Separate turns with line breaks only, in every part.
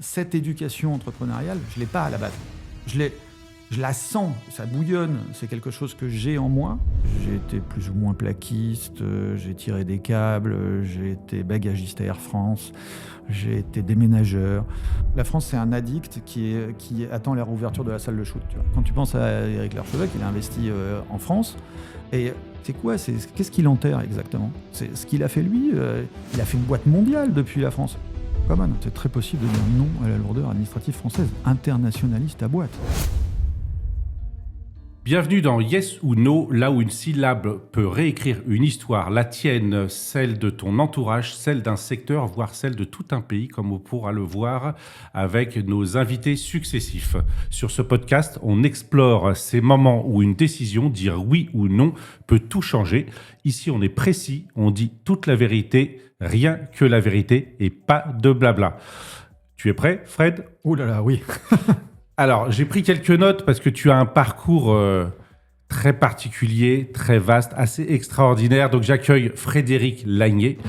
cette éducation entrepreneuriale, je l'ai pas à la base. Je la sens, ça bouillonne, c'est quelque chose que j'ai en moi. J'ai été plus ou moins plaquiste, j'ai tiré des câbles, j'ai été bagagiste à Air France, j'ai été déménageur. La France, c'est un addict qui attend la réouverture de la salle de shoot. Tu vois. Quand tu penses à Éric Larchevêque, il a investi en France. Et c'est quoi ? Qu'est-ce qu'il enterre exactement ? C'est ce qu'il a fait lui. Il a fait une boîte mondiale depuis la France. Come on, c'est très possible de dire non à la lourdeur administrative française. Internationaliste à boîte.
Bienvenue dans Yes ou No, là où une syllabe peut réécrire une histoire, la tienne, celle de ton entourage, celle d'un secteur, voire celle de tout un pays, comme on pourra le voir avec nos invités successifs. Sur ce podcast, on explore ces moments où une décision, dire oui ou non, peut tout changer. Ici, on est précis, on dit toute la vérité, rien que la vérité et pas de blabla. Tu es prêt, Fred ?
Oh là là, oui.
Alors, j'ai pris quelques notes parce que tu as un parcours très particulier, très vaste, assez extraordinaire. Donc, j'accueille Frédéric Lagné.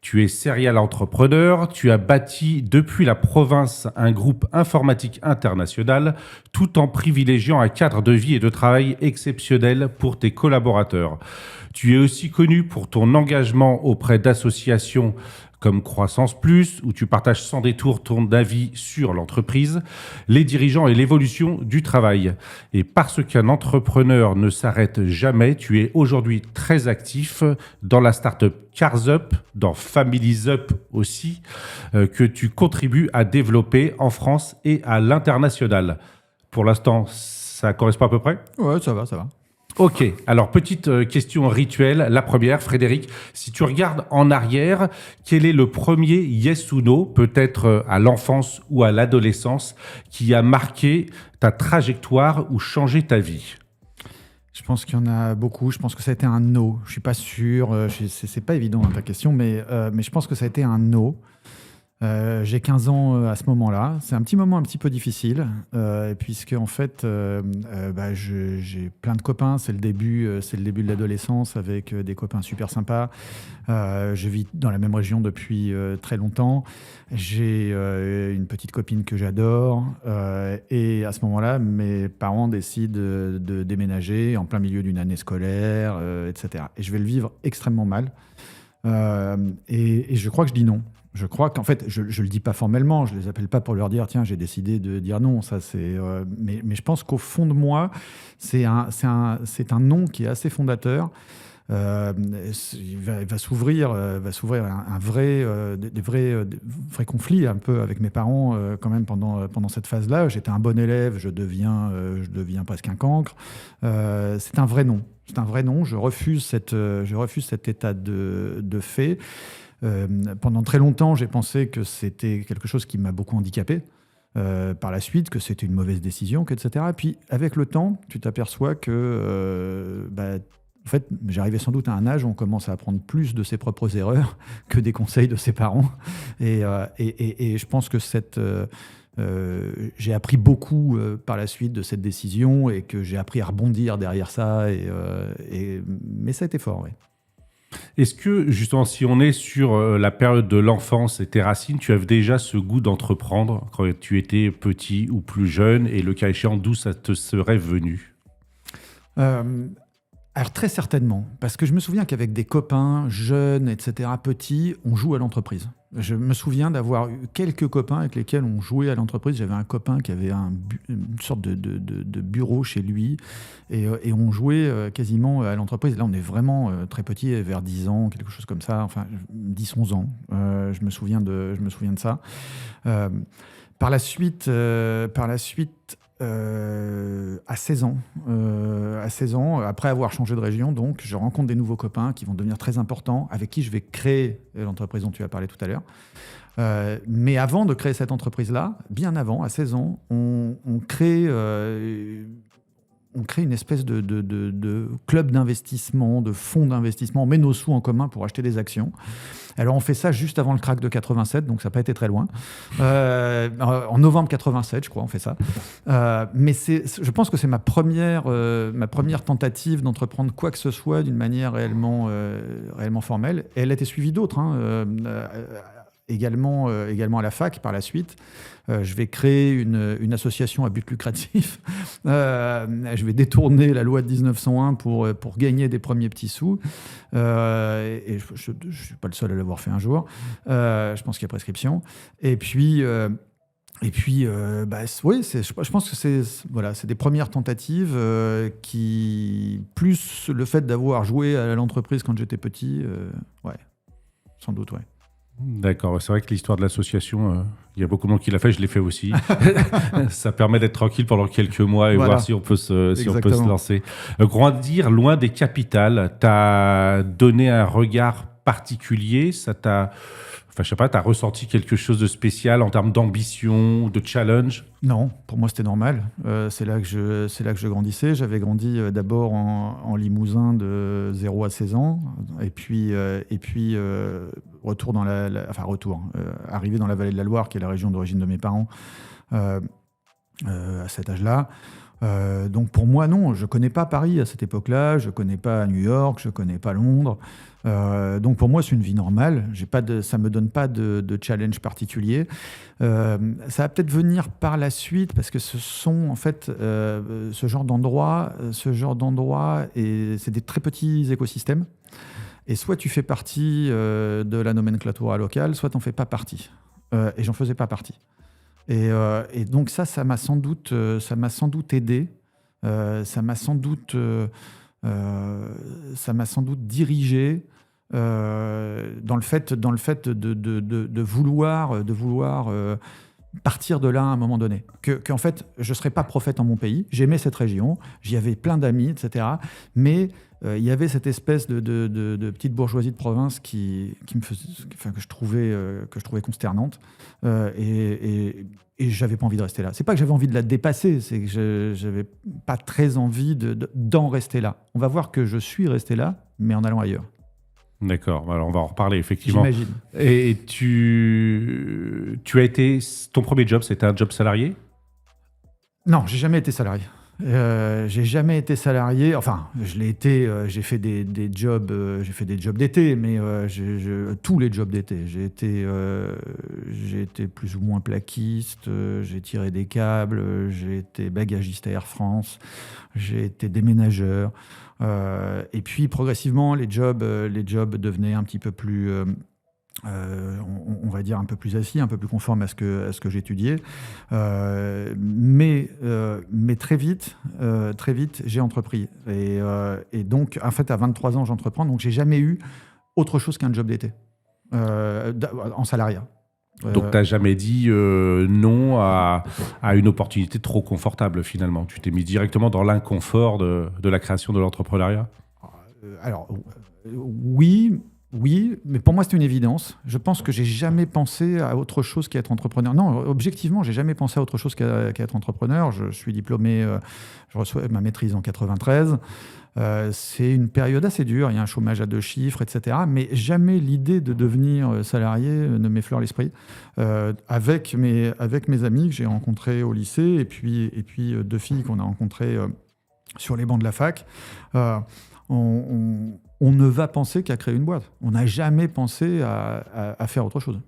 Tu es serial entrepreneur. Tu as bâti depuis la province un groupe informatique international tout en privilégiant un cadre de vie et de travail exceptionnel pour tes collaborateurs. Tu es aussi connu pour ton engagement auprès d'associations comme Croissance Plus, où tu partages sans détour ton avis sur l'entreprise, les dirigeants et l'évolution du travail. Et parce qu'un entrepreneur ne s'arrête jamais, tu es aujourd'hui très actif dans la start-up Cars-Up, dans Families Up aussi, que tu contribues à développer en France et à l'international. Pour l'instant, ça correspond à peu près ?
Ouais, ça va.
Ok, alors petite question rituelle. La première, Frédéric, si tu regardes en arrière, quel est le premier yes ou no, peut-être à l'enfance ou à l'adolescence, qui a marqué ta trajectoire ou changé ta vie ?
Je pense qu'il y en a beaucoup. Je pense que ça a été un no. Je suis pas sûr. C'est pas évident ta question, mais je pense que ça a été un no. J'ai 15 ans à ce moment-là. C'est un petit moment un petit peu difficile, puisque en fait, j'ai plein de copains. C'est le début de l'adolescence avec des copains super sympas. Je vis dans la même région depuis très longtemps. J'ai une petite copine que j'adore. Et à ce moment-là, mes parents décident de déménager en plein milieu d'une année scolaire, etc. Et je vais le vivre extrêmement mal. Et je crois que je dis non. Je crois qu'en fait, je ne le dis pas formellement, je ne les appelle pas pour leur dire « tiens, j'ai décidé de dire non ». Mais je pense qu'au fond de moi, c'est un non qui est assez fondateur. Il va s'ouvrir des vrais conflits un peu avec mes parents quand même pendant cette phase-là. J'étais un bon élève, je deviens presque un cancre. C'est un vrai non. C'est un vrai non. Je refuse cet état de fait. Pendant très longtemps, j'ai pensé que c'était quelque chose qui m'a beaucoup handicapé. Par la suite, que c'était une mauvaise décision, etc. Et puis, avec le temps, tu t'aperçois que en fait, j'arrivais sans doute à un âge où on commence à apprendre plus de ses propres erreurs que des conseils de ses parents. Et je pense que j'ai appris beaucoup par la suite de cette décision et que j'ai appris à rebondir derrière ça. Mais ça a été fort, oui.
Est-ce que, justement, si on est sur la période de l'enfance et tes racines, tu avais déjà ce goût d'entreprendre quand tu étais petit ou plus jeune, et le cas échéant, d'où ça te serait venu ?
Alors très certainement, parce que je me souviens qu'avec des copains jeunes, etc., petits, on joue à l'entreprise. Je me souviens d'avoir eu quelques copains avec lesquels on jouait à l'entreprise. J'avais un copain qui avait une sorte de bureau chez lui et on jouait quasiment à l'entreprise. Là, on est vraiment très petit, vers 10 ans, quelque chose comme ça, enfin 10-11 ans. Je me souviens de ça. Par la suite, à 16 ans, après avoir changé de région, donc, je rencontre des nouveaux copains qui vont devenir très importants, avec qui je vais créer l'entreprise dont tu as parlé tout à l'heure. Mais avant de créer cette entreprise-là, bien avant, à 16 ans, on crée une espèce de club d'investissement, de fonds d'investissement. On met nos sous en commun pour acheter des actions. Alors, on fait ça juste avant le krach de 87, donc ça n'a pas été très loin. En novembre 87, je crois, on fait ça. Mais je pense que c'est ma première tentative d'entreprendre quoi que ce soit d'une manière réellement formelle. Et elle a été suivie d'autres. également à la fac par la suite. Je vais créer une association à but lucratif. Je vais détourner la loi de 1901 pour gagner des premiers petits sous. Et je ne suis pas le seul à l'avoir fait un jour. Je pense qu'il y a prescription. Et puis, oui, je pense que c'est des premières tentatives qui, plus le fait d'avoir joué à l'entreprise quand j'étais petit, ouais, sans doute, ouais.
D'accord, c'est vrai que l'histoire de l'association, il y a beaucoup de monde qui l'a fait, je l'ai fait aussi. Ça permet d'être tranquille pendant quelques mois et voir si on peut se lancer. Grandir loin des capitales, t'as donné un regard particulier, ça t'a... Enfin, je sais pas, t'as ressenti quelque chose de spécial en termes d'ambition, de challenge?
Non, pour moi c'était normal. C'est là que je grandissais. J'avais grandi d'abord en Limousin de 0 à 16 ans, et puis retour arrivé dans la vallée de la Loire, qui est la région d'origine de mes parents, à cet âge-là. Donc pour moi, non, je connais pas Paris à cette époque-là, je connais pas New York, je connais pas Londres. Donc pour moi, c'est une vie normale. Ça me donne pas de challenge particulier. Ça va peut-être venir par la suite parce que ce sont en fait ce genre d'endroit, et c'est des très petits écosystèmes. Et soit tu fais partie de la nomenclatura locale, soit t'en fais pas partie. Et j'en faisais pas partie. Et donc ça m'a sans doute aidé. Ça m'a sans doute dirigé dans le fait de vouloir partir de là à un moment donné. Qu'en fait, je ne serais pas prophète en mon pays. J'aimais cette région, j'y avais plein d'amis, etc. Mais il y avait cette espèce de petite bourgeoisie de province que je trouvais consternante. Et je n'avais pas envie de rester là. C'est pas que j'avais envie de la dépasser, c'est que je n'avais pas très envie d'en rester là. On va voir que je suis resté là, mais en allant ailleurs.
D'accord, alors on va en reparler effectivement.
J'imagine.
Et tu as été... Ton premier job, c'était un job salarié?
Non, j'ai jamais été salarié. J'ai jamais été salarié. Enfin, je l'ai été. J'ai fait des jobs. J'ai fait des jobs d'été, mais tous les jobs d'été. J'ai été plus ou moins plaquiste. J'ai tiré des câbles. J'ai été bagagiste à Air France. J'ai été déménageur. Et puis progressivement, les jobs devenaient un petit peu plus. On va dire un peu plus assis, un peu plus conforme à ce que j'étudiais. Mais très vite, j'ai entrepris. Et donc, en fait, à 23 ans, j'entreprends. Donc, j'ai jamais eu autre chose qu'un job d'été en salariat.
Donc, tu n'as jamais dit non à une opportunité trop confortable, finalement. Tu t'es mis directement dans l'inconfort de la création de l'entrepreneuriat?
Alors, oui, mais pour moi, c'est une évidence. Je pense que j'ai jamais pensé à autre chose qu'être entrepreneur. Non, objectivement, j'ai jamais pensé à autre chose qu'être entrepreneur. Je suis diplômé, je reçois ma maîtrise en 93. C'est une période assez dure. Il y a un chômage à 2 chiffres, etc. Mais jamais l'idée de devenir salarié ne m'effleure l'esprit. Avec mes amis que j'ai rencontrés au lycée, et puis 2 filles qu'on a rencontrées sur les bancs de la fac, on ne va penser qu'à créer une boîte. On n'a jamais pensé à faire autre chose.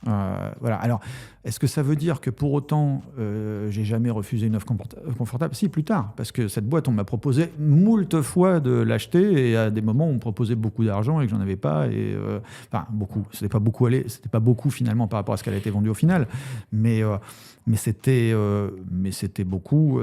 Voilà. Alors, est-ce que ça veut dire que pour autant, j'ai jamais refusé une offre confortable? Si, plus tard, parce que cette boîte, on m'a proposé moult fois de l'acheter, et à des moments, on me proposait beaucoup d'argent et que j'en avais pas. Enfin, beaucoup. C'était pas beaucoup finalement par rapport à ce qu'elle a été vendue au final, mais c'était beaucoup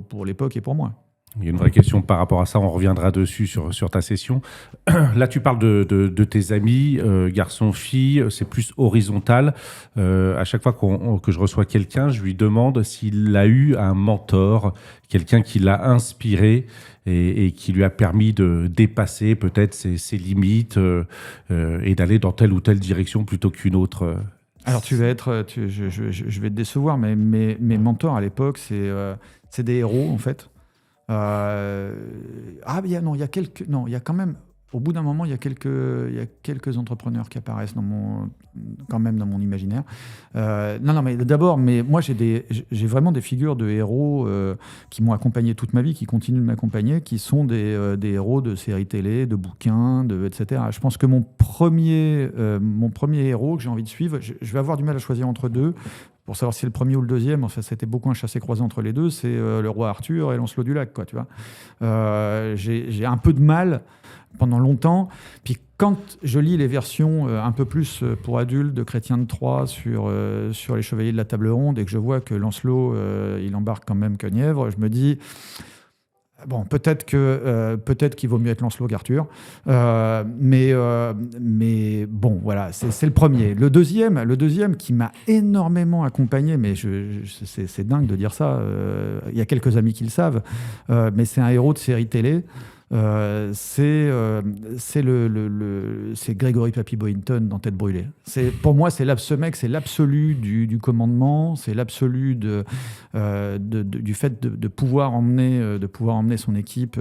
pour l'époque et pour moi.
Il y a une vraie question par rapport à ça, on reviendra dessus sur ta session. Là, tu parles de tes amis, garçons, filles, c'est plus horizontal. À chaque fois que je reçois quelqu'un, je lui demande s'il a eu un mentor, quelqu'un qui l'a inspiré et qui lui a permis de dépasser peut-être ses limites et d'aller dans telle ou telle direction plutôt qu'une autre.
Alors, je vais te décevoir, mais mes mentors à l'époque, c'est des héros, en fait. Il y a quand même au bout d'un moment, il y a quelques entrepreneurs qui apparaissent quand même dans mon imaginaire. Non, mais d'abord, moi, j'ai vraiment des figures de héros qui m'ont accompagné toute ma vie, qui continuent de m'accompagner, qui sont des héros de séries télé, de bouquins, etc. Je pense que mon premier héros que j'ai envie de suivre, je vais avoir du mal à choisir entre deux. Pour savoir si c'est le premier ou le deuxième, enfin, c'était beaucoup un chassé-croisé entre les deux, c'est le roi Arthur et Lancelot du Lac, quoi, tu vois. J'ai un peu de mal pendant longtemps. Puis quand je lis les versions un peu plus pour adultes de Chrétien de Troyes sur les Chevaliers de la Table Ronde et que je vois que Lancelot, il embarque quand même Guenièvre, je me dis... Bon, peut-être qu'il vaut mieux être Lancelot qu'Arthur, mais bon, voilà, c'est le premier. Le deuxième qui m'a énormément accompagné, mais c'est dingue de dire ça. Il y a quelques amis qui le savent, mais c'est un héros de série télé. C'est Grégory Papy Boyington dans Tête brûlée. Pour moi, ce mec, c'est l'absolu du commandement, c'est l'absolu du fait de pouvoir emmener son équipe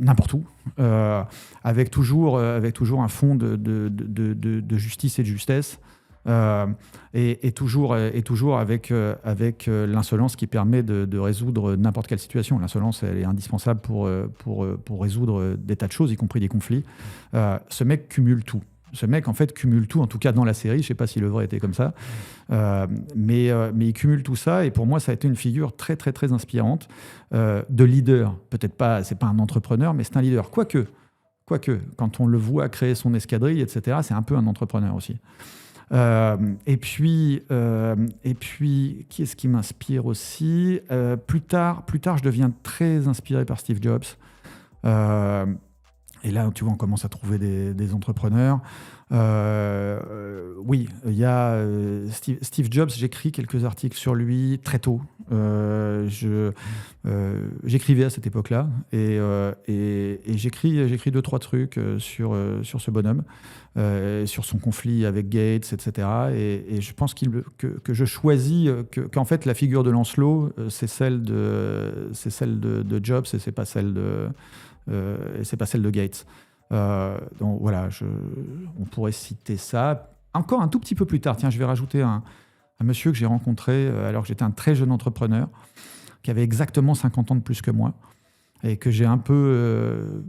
n'importe où, avec toujours un fond de justice et de justesse. Et toujours avec l'insolence qui permet de résoudre n'importe quelle situation. L'insolence, elle est indispensable pour résoudre des tas de choses, y compris des conflits. Ce mec cumule tout. Ce mec, en fait, cumule tout, en tout cas dans la série. Je ne sais pas si le vrai était comme ça. Mais il cumule tout ça. Et pour moi, ça a été une figure très, très, très inspirante de leader. Peut-être pas, c'est pas un entrepreneur, mais c'est un leader. Quoique, quand on le voit créer son escadrille, etc., c'est un peu un entrepreneur aussi. Et puis, qui est-ce qui m'inspire aussi plus tard, je deviens très inspiré par Steve Jobs. Et là, tu vois, on commence à trouver des entrepreneurs. Oui, il y a Steve Jobs, j'écris quelques articles sur lui très tôt. J'écrivais à cette époque-là et j'écris 2-3 trucs sur ce bonhomme, sur son conflit avec Gates, etc. Et je pense que je choisis qu'en fait la figure de Lancelot, c'est celle de Jobs et c'est pas celle de Gates. Donc voilà, on pourrait citer ça. Encore un tout petit peu plus tard, tiens, je vais rajouter un monsieur que j'ai rencontré alors que j'étais un très jeune entrepreneur, qui avait exactement 50 ans de plus que moi, et que j'ai un peu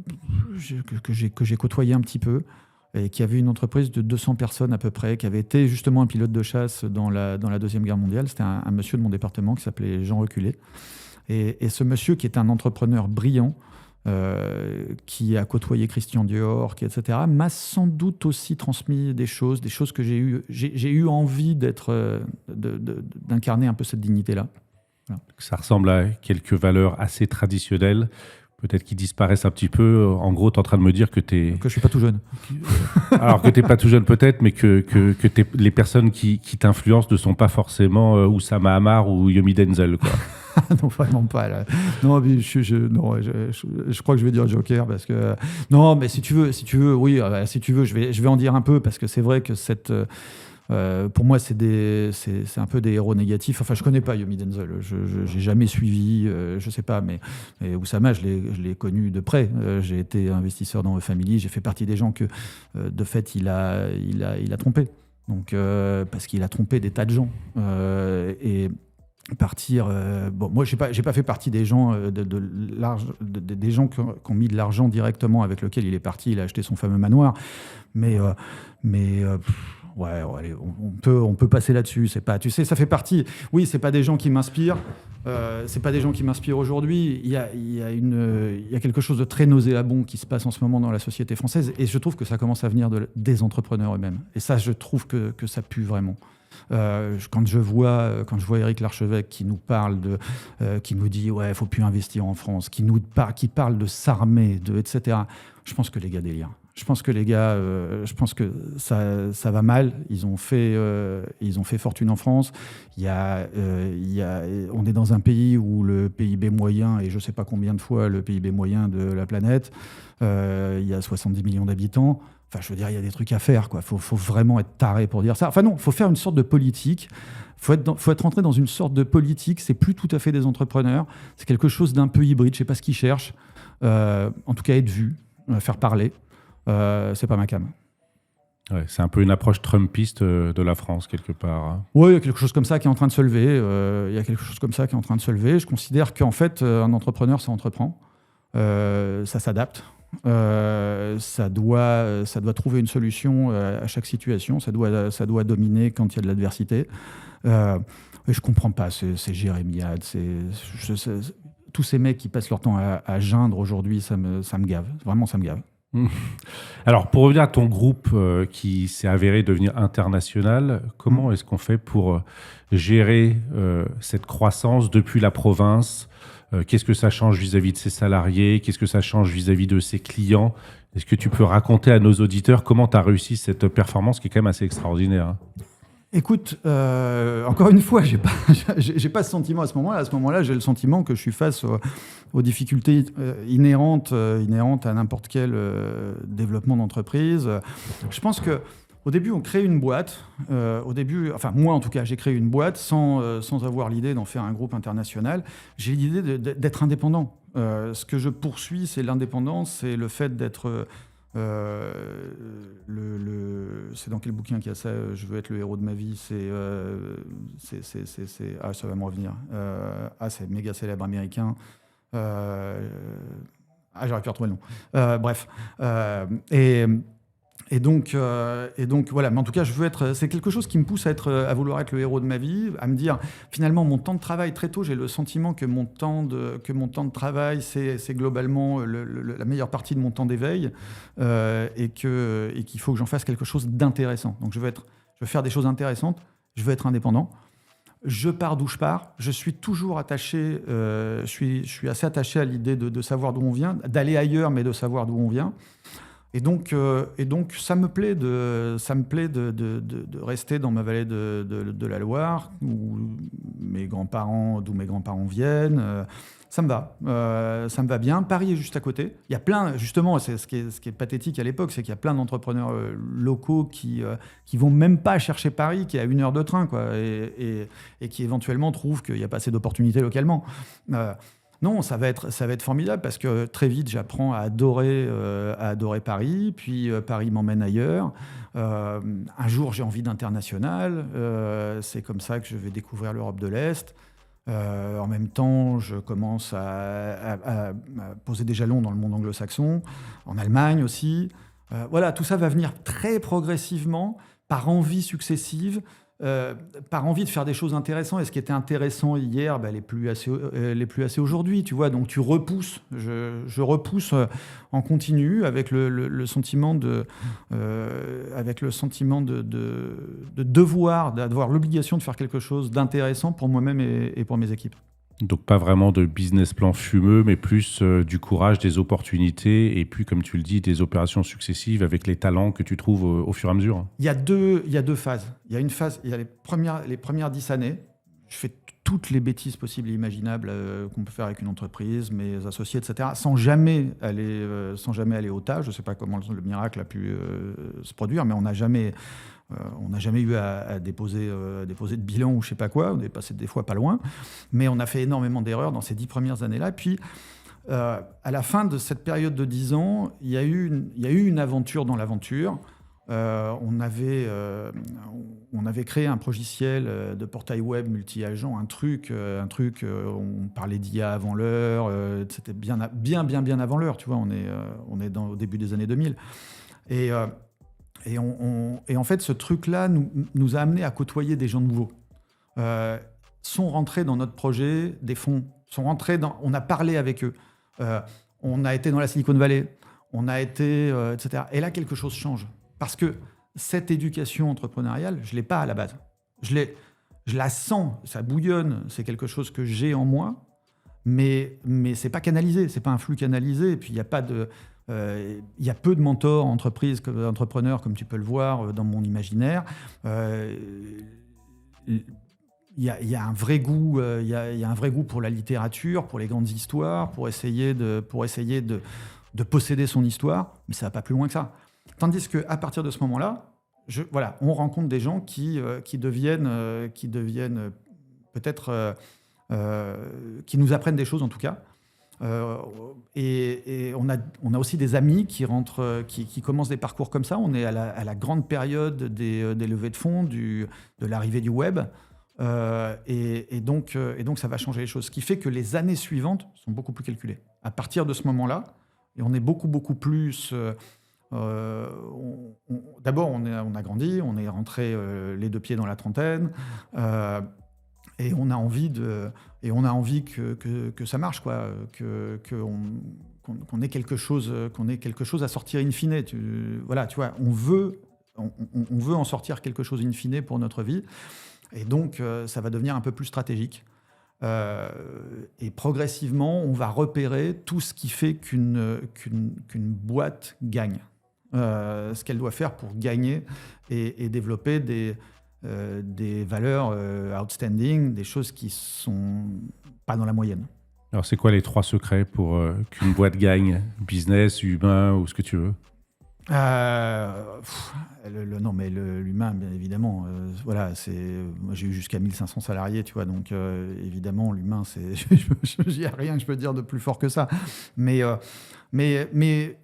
que j'ai côtoyé un petit peu, et qui avait une entreprise de 200 personnes à peu près, qui avait été justement un pilote de chasse dans la Deuxième Guerre mondiale. C'était un monsieur de mon département qui s'appelait Jean Reculé. Et ce monsieur, qui est un entrepreneur brillant, qui a côtoyé Christian Dior, etc., m'a sans doute aussi transmis des choses que j'ai eu envie d'incarner un peu cette dignité-là. Voilà.
Ça ressemble à quelques valeurs assez traditionnelles, peut-être qui disparaissent un petit peu. En gros, tu es en train de me dire que tu es...
Que je suis pas tout jeune.
Alors que tu n'es pas tout jeune peut-être, mais que les personnes qui t'influencent ne sont pas forcément Oussama Ammar ou Yomi Denzel, quoi.
Non, vraiment pas. Là. Non, mais je crois que je vais dire Joker parce que non, mais si tu veux, oui, si tu veux, je vais en dire un peu parce que c'est vrai que pour moi, c'est un peu des héros négatifs. Enfin, je connais pas Yomi Denzel. J'ai jamais suivi, je sais pas, mais Oussama, je l'ai connu de près. J'ai été investisseur dans Family. J'ai fait partie des gens que, de fait, il a trompé. Donc, parce qu'il a trompé des tas de gens. Et partir. Bon, moi, j'ai pas fait partie des gens des gens qui ont mis de l'argent directement avec lequel il est parti. Il a acheté son fameux manoir, mais ouais, allez, on peut passer là-dessus. C'est pas, tu sais, ça fait partie. Oui, c'est pas des gens qui m'inspirent. C'est pas des gens qui m'inspirent aujourd'hui. Il y a quelque chose de très nauséabond qui se passe en ce moment dans la société française, et je trouve que ça commence à venir des entrepreneurs eux-mêmes. Et ça, je trouve que ça pue vraiment. Quand je vois Éric Larchevêque qui nous parle qui nous dit ouais, faut plus investir en France, qui parle de s'armer, etc. Je pense que les gars délirent. Je pense que ça va mal. Ils ont fait fortune en France. On est dans un pays où le PIB moyen est je sais pas combien de fois le PIB moyen de la planète. Il y a 70 millions d'habitants. Enfin, je veux dire, il y a des trucs à faire, quoi. Faut vraiment être taré pour dire ça. Enfin non, faut faire une sorte de politique. Faut être rentré dans une sorte de politique. C'est plus tout à fait des entrepreneurs. C'est quelque chose d'un peu hybride. Je sais pas ce qu'ils cherchent. En tout cas, être vu, faire parler. C'est pas ma came.
Ouais, c'est un peu une approche trumpiste de la France, quelque part. Hein.
Oui, il y a quelque chose comme ça qui est en train de se lever. Je considère qu'en fait, un entrepreneur, ça entreprend. Ça s'adapte. Ça doit trouver une solution à chaque situation. Ça doit dominer quand il y a de l'adversité. Et je comprends pas ces jérémiades. Tous ces mecs qui passent leur temps à geindre aujourd'hui, ça me gave. Vraiment, ça me gave.
Alors, pour revenir à ton groupe qui s'est avéré devenir international, comment est-ce qu'on fait pour gérer cette croissance depuis la province ? Qu'est-ce que ça change vis-à-vis de ses salariés ? Qu'est-ce que ça change vis-à-vis de ses clients ? Est-ce que tu peux raconter à nos auditeurs comment tu as réussi cette performance qui est quand même assez extraordinaire, hein ?
Écoute, encore une fois, j'ai pas ce sentiment à ce moment-là. À ce moment-là, j'ai le sentiment que je suis face aux difficultés inhérentes à n'importe quel développement d'entreprise. Je pense que au début, on crée une boîte. Moi en tout cas, j'ai créé une boîte sans avoir l'idée d'en faire un groupe international. J'ai l'idée d'être indépendant. Ce que je poursuis, c'est l'indépendance, c'est le fait d'être... c'est dans quel bouquin qu'il y a ça ? Je veux être le héros de ma vie. Ça va me revenir. C'est méga célèbre américain. J'aurais pu retrouver le nom. Bref. Et donc voilà. Mais en tout cas, c'est quelque chose qui me pousse à vouloir être le héros de ma vie, à me dire finalement mon temps de travail très tôt. J'ai le sentiment que mon temps de travail, c'est globalement la meilleure partie de mon temps d'éveil, et qu'il faut que j'en fasse quelque chose d'intéressant. Donc je veux faire des choses intéressantes. Je veux être indépendant. Je pars d'où je pars. Je suis toujours attaché. Je suis assez attaché à l'idée de savoir d'où on vient, d'aller ailleurs, mais de savoir d'où on vient. Et donc, ça me plaît de rester dans ma vallée de la Loire, d'où mes grands-parents viennent. Ça me va bien. Paris est juste à côté. Il y a plein, justement, c'est ce qui est pathétique à l'époque, c'est qu'il y a plein d'entrepreneurs locaux qui vont même pas chercher Paris, qui est à 1 heure de train, quoi, et qui éventuellement trouvent qu'il n'y a pas assez d'opportunités localement. Non, ça va être formidable parce que très vite, j'apprends à adorer Paris, puis Paris m'emmène ailleurs. Un jour, j'ai envie d'international. C'est comme ça que je vais découvrir l'Europe de l'Est. En même temps, je commence à poser des jalons dans le monde anglo-saxon, en Allemagne aussi. Voilà, tout ça va venir très progressivement, par envie successive. Par envie de faire des choses intéressantes, et ce qui était intéressant hier, l'est plus assez aujourd'hui, tu vois. Donc tu repousses, je repousse en continu avec le sentiment de devoir, d'avoir l'obligation de faire quelque chose d'intéressant pour moi-même et pour mes équipes.
Donc pas vraiment de business plan fumeux, mais plus du courage, des opportunités, et puis comme tu le dis, des opérations successives avec les talents que tu trouves au fur et à mesure.
Il y a deux phases. Il y a une phase, il y a les premières 10 années, je fais toutes les bêtises possibles et imaginables qu'on peut faire avec une entreprise, mes associés, etc., sans jamais aller au tas. Je ne sais pas comment le miracle a pu se produire, mais on n'a jamais eu à déposer de bilan ou je ne sais pas quoi. On est passé des fois pas loin. Mais on a fait énormément d'erreurs dans ces 10 premières années-là. Puis, à la fin de cette période de 10 ans, il y a eu une aventure dans l'aventure. On avait créé un progiciel de portail web multi-agent, un truc, on parlait d'IA avant l'heure, c'était bien avant l'heure, tu vois, on est au début des années 2000. Et en fait, ce truc-là nous a amené à côtoyer des gens nouveaux. Sont rentrés dans notre projet, des fonds, on a parlé avec eux. On a été dans la Silicon Valley, etc. Et là, quelque chose change. Parce que cette éducation entrepreneuriale, je ne l'ai pas à la base. Je la sens, ça bouillonne, c'est quelque chose que j'ai en moi, mais ce n'est pas canalisé, ce n'est pas un flux canalisé. Et puis, il y a peu de mentors, entrepreneurs, comme tu peux le voir dans mon imaginaire. Il y a un vrai goût, il y a un vrai goût pour la littérature, pour les grandes histoires, pour essayer de posséder son histoire, mais ça va pas plus loin que ça. Tandis qu'à partir de ce moment-là, on rencontre des gens qui deviennent peut-être, qui nous apprennent des choses en tout cas. Et on a aussi des amis qui commencent des parcours comme ça. On est à la grande période des levées de fonds, de l'arrivée du web. Et donc, ça va changer les choses. Ce qui fait que les années suivantes sont beaucoup plus calculées. À partir de ce moment-là, et on est beaucoup, beaucoup plus... d'abord, on a grandi, on est rentré les deux pieds dans la trentaine. Et on a envie que ça marche, quoi, qu'on ait quelque chose à sortir in fine. Tu vois, on veut en sortir quelque chose in fine pour notre vie, et donc ça va devenir un peu plus stratégique. Et progressivement, on va repérer tout ce qui fait qu'une boîte gagne, ce qu'elle doit faire pour gagner et développer des valeurs outstanding, des choses qui sont pas dans la moyenne.
Alors, c'est quoi les 3 secrets pour qu'une boîte gagne? Business, humain ou ce que tu veux?
Non, mais l'humain, bien évidemment. Moi, j'ai eu jusqu'à 1500 salariés, tu vois, donc évidemment, l'humain, il n'y a rien que je peux dire de plus fort que ça. Mais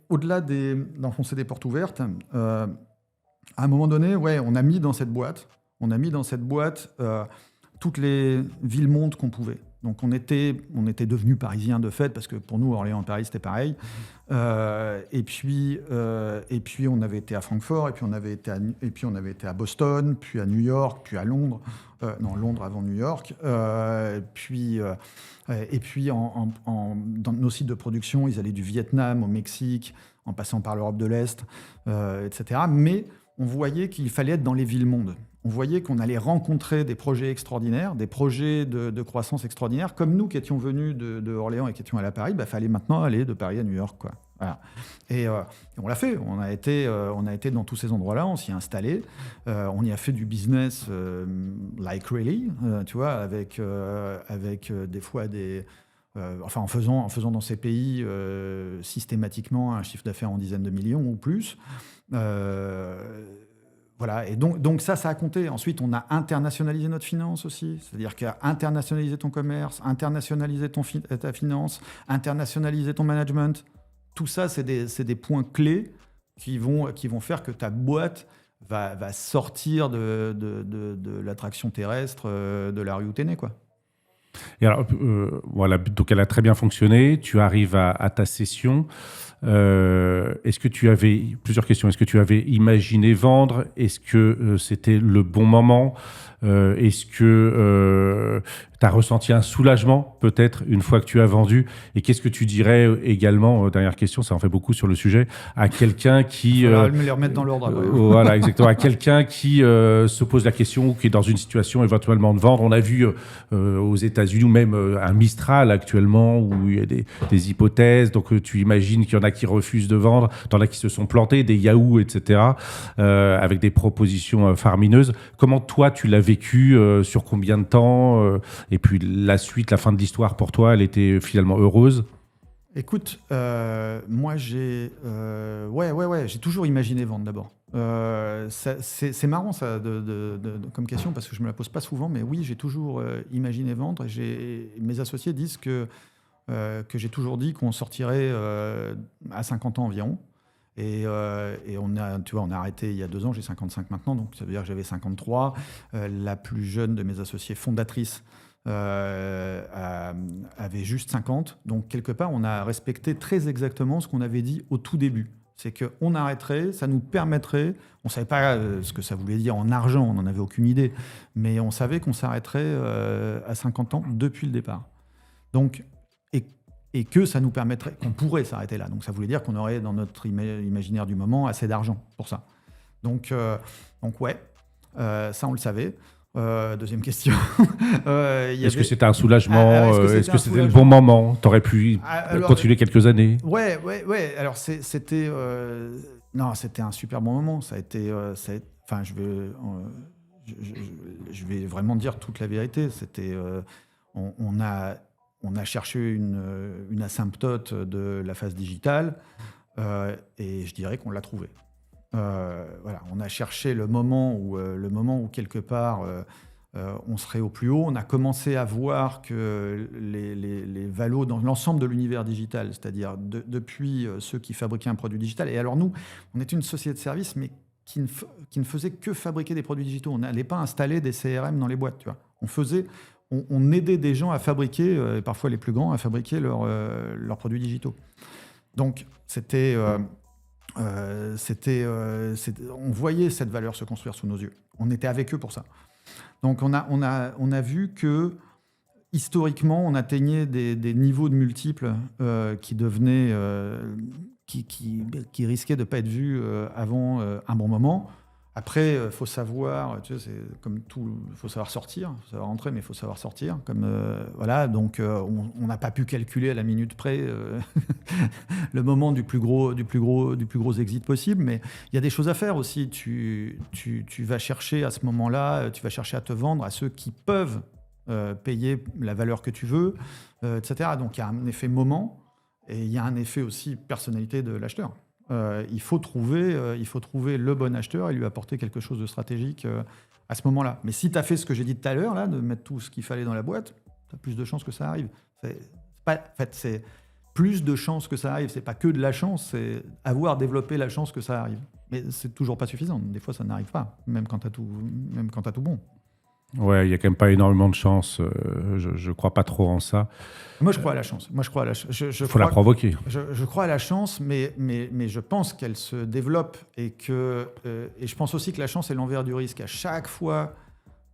au-delà d'enfoncer des portes ouvertes, à un moment donné, on a mis dans cette boîte toutes les villes-mondes qu'on pouvait. Donc on était devenus parisiens de fait, parce que pour nous, Orléans et Paris, c'était pareil. Et puis on avait été à Francfort, et puis on avait été à Boston, puis à New York, puis à Londres. Londres avant New York. Et puis dans nos sites de production, ils allaient du Vietnam au Mexique, en passant par l'Europe de l'Est, etc. Mais on voyait qu'il fallait être dans les villes-mondes. On voyait qu'on allait rencontrer des projets extraordinaires, des projets de croissance extraordinaires, comme nous qui étions venus de Orléans et qui étions allés à Paris. Fallait maintenant aller de Paris à New York, quoi. Voilà. Et on l'a fait. On a été dans tous ces endroits-là. On s'y est installé. On y a fait du business like really, tu vois, avec des fois en faisant dans ces pays systématiquement un chiffre d'affaires en dizaines de millions ou plus. Voilà, et donc ça a compté. Ensuite, on a internationalisé notre finance aussi. C'est-à-dire qu'à internationaliser ton commerce, internationaliser ta finance, internationaliser ton management. Tout ça, c'est des points clés qui vont faire que ta boîte va sortir de l'attraction terrestre de la rue où t'es né, quoi.
Et alors, voilà, donc elle a très bien fonctionné. Tu arrives à ta session. Est-ce que tu avais plusieurs questions? Est-ce que tu avais imaginé vendre? Est-ce que c'était le bon moment? Est-ce que tu as ressenti un soulagement peut-être une fois que tu as vendu? Et qu'est-ce que tu dirais également, dernière question, ça en fait beaucoup sur le sujet, à quelqu'un qui...
me les remettre dans l'ordre.
Voilà, exactement. À quelqu'un qui se pose la question ou qui est dans une situation éventuellement de vendre. On a vu aux États-Unis ou même un Mistral actuellement où il y a des hypothèses. Donc tu imagines qu'il y en a qui refusent de vendre, t'en as qui se sont plantés, des Yahoo, etc. Avec des propositions faramineuses. Comment toi tu l'as vécu, sur combien de temps, et puis la suite, la fin de l'histoire pour toi, elle était finalement heureuse?
Écoute, moi j'ai toujours imaginé vendre d'abord. C'est marrant ça comme question parce que je me la pose pas souvent, mais oui, j'ai toujours imaginé vendre. Mes associés disent que j'ai toujours dit qu'on sortirait à 50 ans environ. Et on a arrêté il y a 2 ans, j'ai 55 maintenant, donc ça veut dire que j'avais 53. La plus jeune de mes associées fondatrices avait juste 50. Donc quelque part, on a respecté très exactement ce qu'on avait dit au tout début. C'est qu'on arrêterait, ça nous permettrait, on ne savait pas ce que ça voulait dire en argent, on n'en avait aucune idée, mais on savait qu'on s'arrêterait à 50 ans depuis le départ. Donc, et que ça nous permettrait, qu'on pourrait s'arrêter là. Donc ça voulait dire qu'on aurait dans notre imaginaire du moment assez d'argent pour ça. Donc ouais, ça on le savait. Deuxième question.
Est-ce que c'était un soulagement? Est-ce que c'était le bon moment? T'aurais pu continuer quelques années?
Ouais. Alors c'était un super bon moment. Ça a été, je vais vraiment dire toute la vérité. C'était, on a cherché une asymptote de la phase digitale et je dirais qu'on l'a trouvée. Voilà, on a cherché le moment où quelque part on serait au plus haut. On a commencé à voir que les valos dans l'ensemble de l'univers digital, c'est-à-dire depuis ceux qui fabriquaient un produit digital. Et alors nous, on est une société de services, mais qui ne faisait que fabriquer des produits digitaux. On n'allait pas installer des CRM dans les boîtes. Tu vois. On aidait des gens à fabriquer, parfois les plus grands, à fabriquer leurs produits digitaux. Donc on voyait cette valeur se construire sous nos yeux. On était avec eux pour ça. Donc on a vu que historiquement, on atteignait des niveaux de multiples qui devenaient, qui risquaient de ne pas être vus avant un bon moment. Après, il faut savoir, tu sais, c'est comme tout, il faut savoir sortir, il faut savoir rentrer, mais il faut savoir sortir. Voilà, donc on n'a pas pu calculer à la minute près le moment du plus gros exit possible, mais il y a des choses à faire aussi. Tu vas chercher à ce moment-là, tu vas chercher à te vendre à ceux qui peuvent payer la valeur que tu veux, etc. Donc il y a un effet moment et il y a un effet aussi personnalité de l'acheteur. Il faut trouver le bon acheteur et lui apporter quelque chose de stratégique à ce moment-là. Mais si tu as fait ce que j'ai dit tout à l'heure, là, de mettre tout ce qu'il fallait dans la boîte, tu as plus de chances que ça arrive. C'est plus de chances que ça arrive. C'est pas que de la chance, c'est avoir développé la chance que ça arrive. Mais c'est toujours pas suffisant. Des fois, ça n'arrive pas, même quand tu as tout bon.
Ouais, il n'y a quand même pas énormément de chance. Je ne crois pas trop en ça.
Moi, je crois à la chance. Il
faut la provoquer.
Je crois à la chance, mais je pense qu'elle se développe et je pense aussi que la chance est l'envers du risque. À chaque fois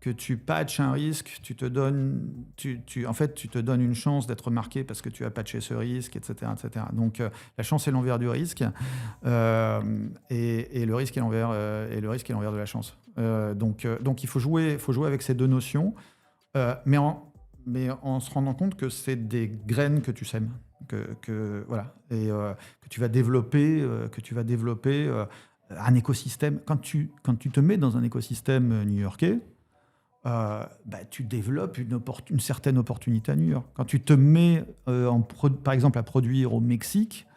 que tu patches un risque, tu te donnes une chance d'être marqué parce que tu as patché ce risque, etc. etc. Donc, la chance est l'envers du risque et le risque est l'envers de la chance. Donc il faut jouer avec ces deux notions, mais en se rendant compte que c'est des graines que tu sèmes, voilà, et que tu vas développer un écosystème. Quand tu te mets dans un écosystème new-yorkais, tu développes une certaine opportunité à New York. Quand tu te mets, par exemple, à produire au Mexique,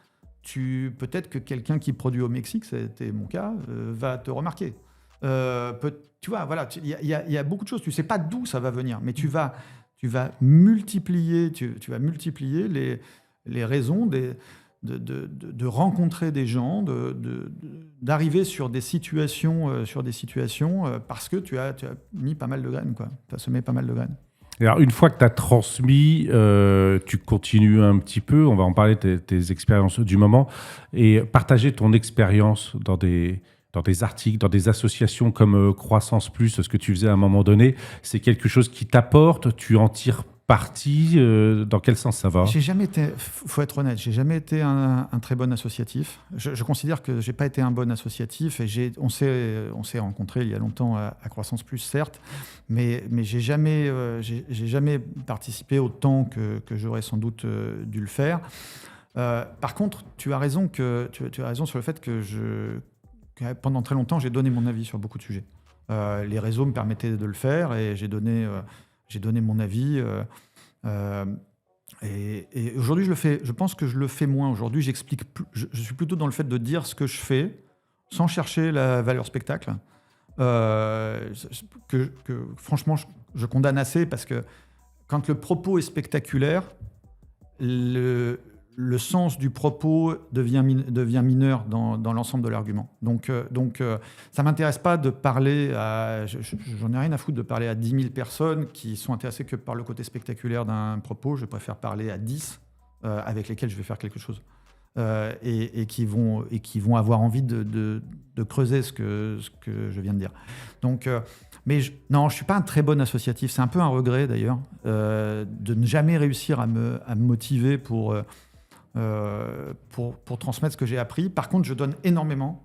peut-être que quelqu'un qui produit au Mexique, c'était mon cas, va te remarquer. Tu vois, voilà, il y a beaucoup de choses. Tu sais pas d'où ça va venir, mais tu vas multiplier les raisons de rencontrer des gens, d'arriver sur des situations parce que tu as mis pas mal de graines, quoi. Tu as semé pas mal de graines.
Alors, une fois que tu as transmis, tu continues un petit peu, on va en parler de tes expériences du moment, et partager ton expérience dans des articles, dans des associations comme Croissance Plus, ce que tu faisais à un moment donné, c'est quelque chose qui t'apporte, tu en tires parti, dans quel sens ça va ?
J'ai jamais été, faut être honnête, j'ai jamais été un très bon associatif. Je considère que j'ai pas été un bon associatif et on s'est rencontrés il y a longtemps à Croissance Plus, certes, mais j'ai jamais participé autant que j'aurais sans doute dû le faire. Par contre, tu as raison sur le fait que pendant très longtemps, j'ai donné mon avis sur beaucoup de sujets. Les réseaux me permettaient de le faire et j'ai donné mon avis. Et aujourd'hui, je pense que je le fais moins. Aujourd'hui, j'explique plus. Je suis plutôt dans le fait de dire ce que je fais sans chercher la valeur spectacle. Franchement, je condamne assez parce que quand le propos est spectaculaire, le sens du propos devient mineur dans l'ensemble de l'argument. Donc, ça ne m'intéresse pas de parler à... J'en ai rien à foutre de parler à 10 000 personnes qui sont intéressées que par le côté spectaculaire d'un propos. Je préfère parler à 10 avec lesquels je vais faire quelque chose. Et qui vont avoir envie de creuser ce que je viens de dire. Donc... mais non, je ne suis pas un très bon associatif. C'est un peu un regret, d'ailleurs, de ne jamais réussir à me motiver pour transmettre ce que j'ai appris. Par contre, je donne énormément,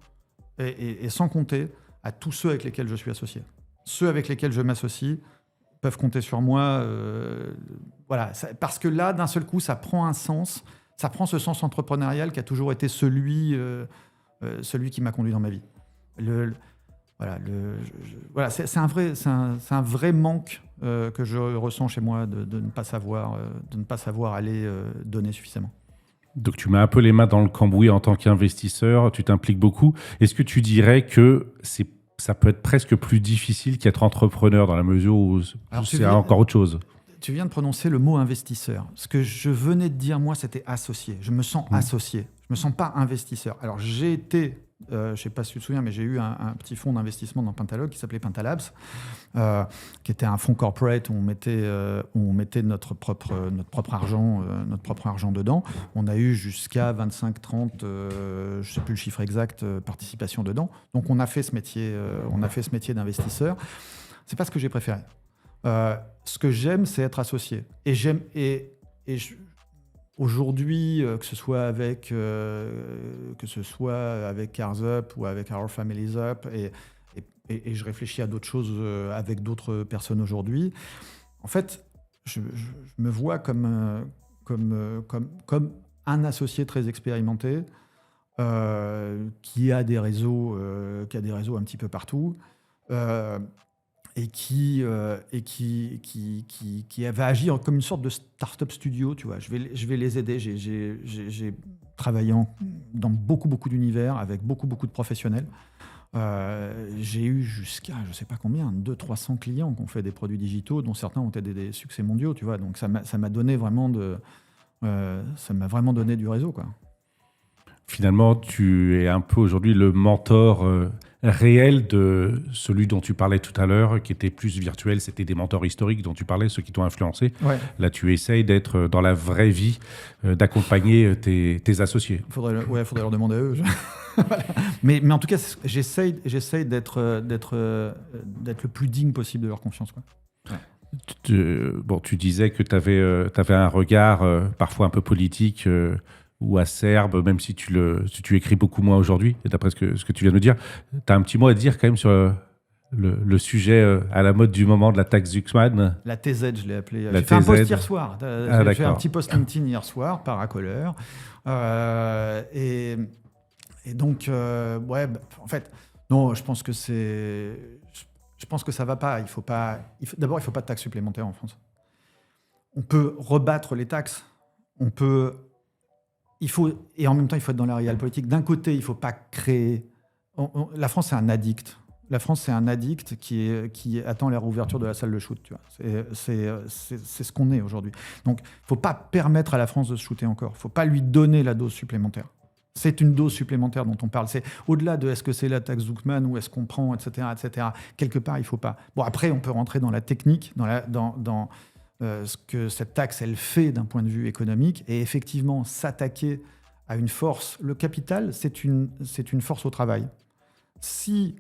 et sans compter, à tous ceux avec lesquels je suis associé. Ceux avec lesquels je m'associe peuvent compter sur moi. Voilà, parce que là, d'un seul coup, ça prend un sens. Ça prend ce sens entrepreneurial qui a toujours été celui qui m'a conduit dans ma vie. Voilà, c'est un vrai manque que je ressens chez moi de ne pas savoir aller donner suffisamment.
Donc tu mets un peu les mains dans le cambouis en tant qu'investisseur, tu t'impliques beaucoup. Est-ce que tu dirais que ça peut être presque plus difficile qu'être entrepreneur dans la mesure où c'est encore autre chose?
Tu viens de prononcer le mot investisseur. Ce que je venais de dire, moi, c'était associé. Je me sens associé. Je me sens pas investisseur. Alors, j'ai été, je sais pas si tu te souviens, mais j'ai eu un petit fonds d'investissement dans Pentalog qui s'appelait Pentalabs, qui était un fonds corporate où on mettait notre propre argent dedans. On a eu jusqu'à 25, 30, je sais plus le chiffre exact, participation dedans. Donc, on a fait ce métier d'investisseur. C'est pas ce que j'ai préféré. Ce que j'aime, c'est être associé. Aujourd'hui, que ce soit avec Cars Up ou avec Our Families Up, et je réfléchis à d'autres choses avec d'autres personnes aujourd'hui. En fait, je me vois comme un associé très expérimenté qui a des réseaux un petit peu partout. Et qui va agir comme une sorte de start-up studio, tu vois. Je vais les aider. J'ai travaillé dans beaucoup d'univers avec beaucoup de professionnels. J'ai eu jusqu'à, je sais pas combien, 200-300 clients qui ont fait des produits digitaux, dont certains ont été des succès mondiaux, tu vois. Donc ça m'a donné vraiment donné du réseau, quoi.
Finalement, tu es un peu aujourd'hui le mentor réel de celui dont tu parlais tout à l'heure, qui était plus virtuel. C'était des mentors historiques dont tu parlais, ceux qui t'ont influencé. Ouais. Là, tu essayes d'être dans la vraie vie, d'accompagner tes associés.
Faudrait leur demander à eux. Voilà. Mais en tout cas, j'essaye d'être le plus digne possible de leur confiance, quoi. Ouais.
Tu disais que tu avais un regard parfois un peu politique ou acerbe, même si tu écris beaucoup moins aujourd'hui, et d'après ce que tu viens de nous dire. Tu as un petit mot à dire quand même sur le sujet à la mode du moment de la taxe Zuckman.
La TZ, je l'ai appelée. J'ai fait un post hier soir. J'ai fait un petit post LinkedIn hier soir par accoleur. Et donc, en fait, non, je pense que ça va pas. D'abord, il faut pas de taxes supplémentaires en France. On peut rebattre les taxes. Et en même temps, il faut être dans la réelle politique. D'un côté, il ne faut pas créer... la France, c'est un addict. La France, c'est un addict qui attend la réouverture de la salle de shoot. Tu vois. C'est ce qu'on est aujourd'hui. Donc, il ne faut pas permettre à la France de se shooter encore. Il ne faut pas lui donner la dose supplémentaire. C'est une dose supplémentaire dont on parle. C'est au-delà de est-ce que c'est la taxe Zuckman ou est-ce qu'on prend, etc., etc. Quelque part, il ne faut pas. Bon, après, on peut rentrer dans la technique, dans ce que cette taxe, elle fait d'un point de vue économique, et effectivement, s'attaquer à une force. Le capital, c'est une force au travail. Si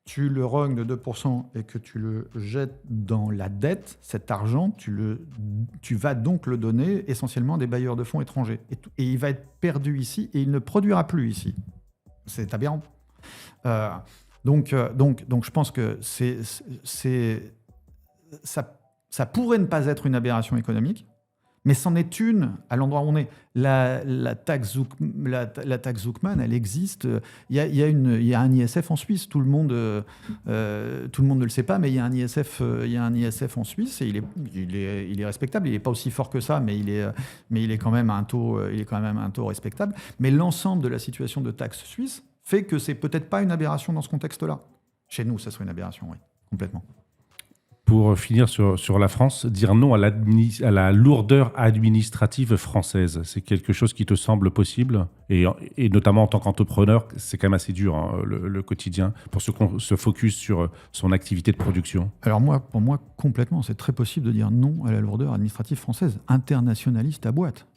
tu le rognes de 2% et que tu le jettes dans la dette, cet argent, tu vas donc le donner essentiellement à des bailleurs de fonds étrangers. Et il va être perdu ici et il ne produira plus ici. C'est aberrant. Donc, je pense que ça pourrait ne pas être une aberration économique, mais c'en est une à l'endroit où on est. La taxe Zuckman, elle existe. Il y a un ISF en Suisse. Tout le monde ne le sait pas, mais il y a un ISF en Suisse et il est respectable. Il n'est pas aussi fort que ça, mais il est quand même à un taux respectable. Mais l'ensemble de la situation de taxe suisse fait que c'est peut-être pas une aberration dans ce contexte-là. Chez nous, ça serait une aberration, oui, complètement.
Pour finir sur la France, dire non à la lourdeur administrative française, c'est quelque chose qui te semble possible, et notamment en tant qu'entrepreneur, c'est quand même assez dur, hein, le quotidien, pour se focus sur son activité de production.
Alors pour moi, complètement, c'est très possible de dire non à la lourdeur administrative française, internationaliste à boîte.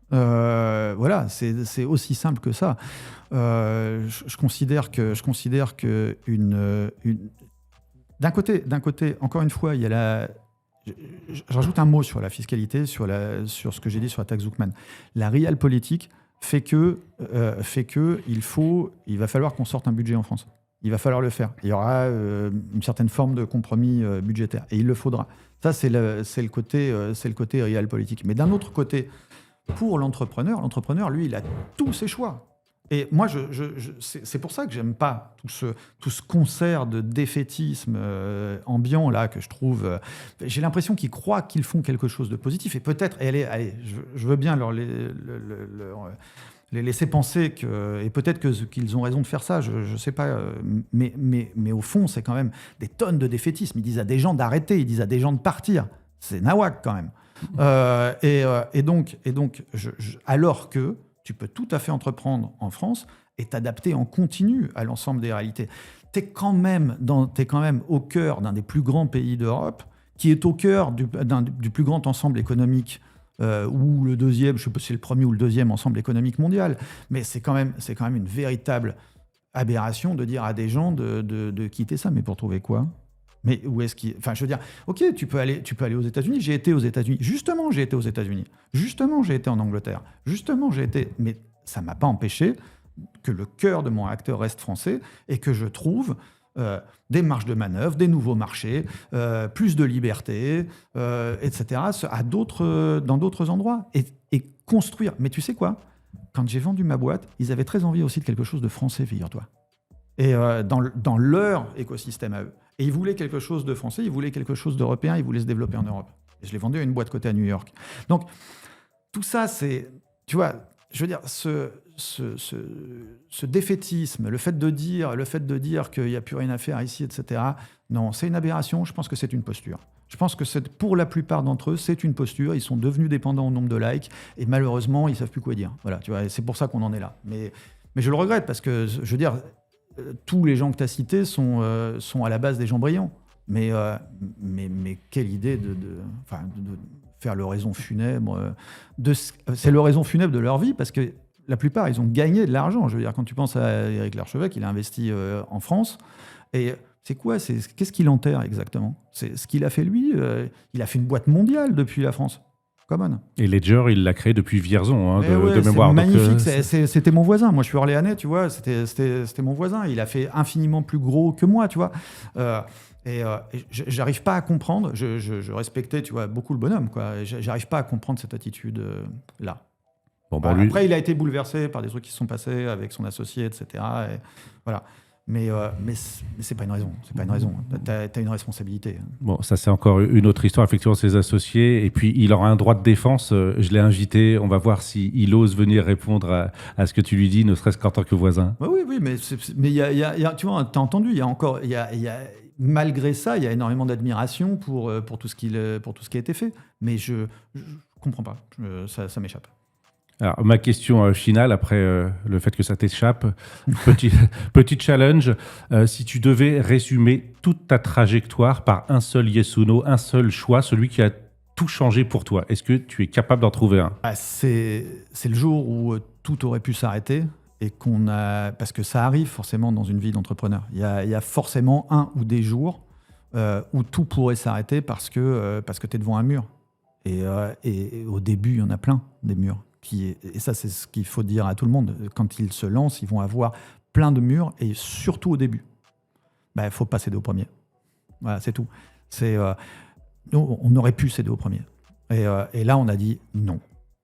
Voilà, c'est aussi simple que ça. Je considère que D'un côté, encore une fois, il y a je rajoute un mot sur la fiscalité, sur ce que j'ai dit sur la taxe Zuckman. La réelle politique fait que il va falloir qu'on sorte un budget en France. Il va falloir le faire. Il y aura une certaine forme de compromis budgétaire, et il le faudra. Ça, c'est le côté réel politique. Mais d'un autre côté, pour l'entrepreneur, lui, il a tous ses choix. Et moi, c'est pour ça que j'aime pas tout ce concert de défaitisme ambiant là que je trouve. J'ai l'impression qu'ils croient qu'ils font quelque chose de positif. Et peut-être, allez, je veux bien les laisser penser et peut-être qu'ils ont raison de faire ça. Je sais pas. Mais au fond, c'est quand même des tonnes de défaitisme. Ils disent à des gens d'arrêter, ils disent à des gens de partir. C'est nawak quand même. Et donc, alors que tu peux tout à fait entreprendre en France et t'adapter en continu à l'ensemble des réalités. T'es quand même au cœur d'un des plus grands pays d'Europe, qui est au cœur du plus grand ensemble économique, ou le deuxième, je ne sais pas si c'est le premier ou le deuxième ensemble économique mondial, mais c'est quand même une véritable aberration de dire à des gens de quitter ça. Mais pour trouver quoi ? Mais où est-ce qu'il... Enfin, je veux dire, ok, tu peux aller aux États-Unis. J'ai été aux États-Unis. Justement, j'ai été aux États-Unis. Justement, j'ai été en Angleterre. Justement, j'ai été... Mais ça ne m'a pas empêché que le cœur de mon acteur reste français et que je trouve des marges de manœuvre, des nouveaux marchés, plus de liberté, etc., dans d'autres endroits. Et construire... Mais tu sais quoi ? Quand j'ai vendu ma boîte, ils avaient très envie aussi de quelque chose de français, figure-toi. Et dans leur écosystème à eux. Et ils voulaient quelque chose de français, ils voulaient quelque chose d'européen, ils voulaient se développer en Europe. Et je l'ai vendu à une boîte cotée à New York. Donc, tout ça, c'est... Tu vois, je veux dire, ce défaitisme, le fait de dire qu'il n'y a plus rien à faire ici, etc., non, c'est une aberration. Je pense que c'est une posture. Je pense que pour la plupart d'entre eux, c'est une posture. Ils sont devenus dépendants au nombre de likes. Et malheureusement, ils ne savent plus quoi dire. Voilà, tu vois, et c'est pour ça qu'on en est là. Mais je le regrette parce que, je veux dire... tous les gens que tu as cités sont à la base des gens brillants. Mais quelle idée de faire l'oraison funèbre. C'est l'oraison funèbre de leur vie, parce que la plupart, ils ont gagné de l'argent. Je veux dire, quand tu penses à Éric Larchevêque, il a investi en France. Et c'est quoi ? Qu'est-ce qu'il enterre exactement ? C'est ce qu'il a fait lui. Il a fait une boîte mondiale depuis la France. Common.
Et Ledger, il l'a créé depuis Vierzon, de mémoire.
C'est magnifique, c'était mon voisin. Moi, je suis orléanais, tu vois, c'était mon voisin. Il a fait infiniment plus gros que moi, tu vois. Et j'arrive pas à comprendre, je respectais, tu vois, beaucoup le bonhomme, quoi. J'arrive pas à comprendre cette attitude-là.
Bon,
Après, il a été bouleversé par des trucs qui se sont passés avec son associé, etc. Et voilà. Mais c'est pas une raison. C'est pas une raison. T'as une responsabilité.
Bon, ça c'est encore une autre histoire, effectivement, ses associés. Et puis il aura un droit de défense. Je l'ai invité. On va voir s'il ose venir répondre à ce que tu lui dis, ne serait-ce qu'en tant que voisin.
Oui, mais il y a, tu vois, t'as entendu. Il y a malgré ça, il y a énormément d'admiration pour tout ce qui a été fait. Mais je comprends pas. Ça m'échappe.
Alors, ma question finale, après le fait que ça t'échappe, petit challenge, si tu devais résumer toute ta trajectoire par un seul yes ou no, un seul choix, celui qui a tout changé pour toi, est-ce que tu es capable d'en trouver un ?
C'est le jour où tout aurait pu s'arrêter, et parce que ça arrive forcément dans une vie d'entrepreneur. Il y a forcément un ou des jours où tout pourrait s'arrêter parce que tu es devant un mur. Et au début, il y en a plein, des murs. Et ça, c'est ce qu'il faut dire à tout le monde. Quand ils se lancent, ils vont avoir plein de murs, et surtout au début. Il faut pas céder au premier. Voilà, c'est tout. Nous, on aurait pu céder au premier. Et là, on a dit non.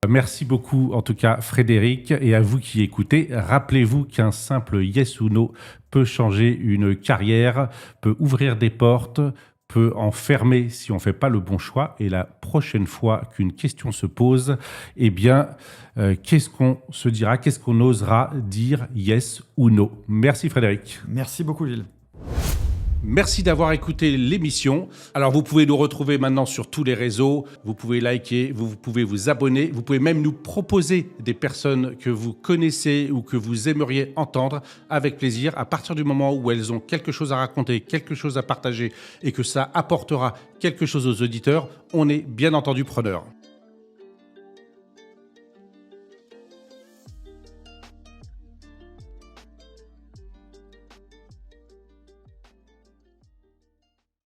Merci beaucoup, en tout cas, Frédéric. Et à vous qui écoutez, rappelez-vous qu'un simple yes ou no peut changer une carrière, peut ouvrir des portes, peut en fermer si on ne fait pas le bon choix. Et la prochaine fois qu'une question se pose, eh bien, qu'est-ce qu'on se dira, qu'est-ce qu'on osera dire yes ou no ? Merci Frédéric.
Merci beaucoup Gilles.
Merci d'avoir écouté l'émission. Alors, vous pouvez nous retrouver maintenant sur tous les réseaux. Vous pouvez liker, vous pouvez vous abonner. Vous pouvez même nous proposer des personnes que vous connaissez ou que vous aimeriez entendre avec plaisir. À partir du moment où elles ont quelque chose à raconter, quelque chose à partager et que ça apportera quelque chose aux auditeurs, on est bien entendu preneur.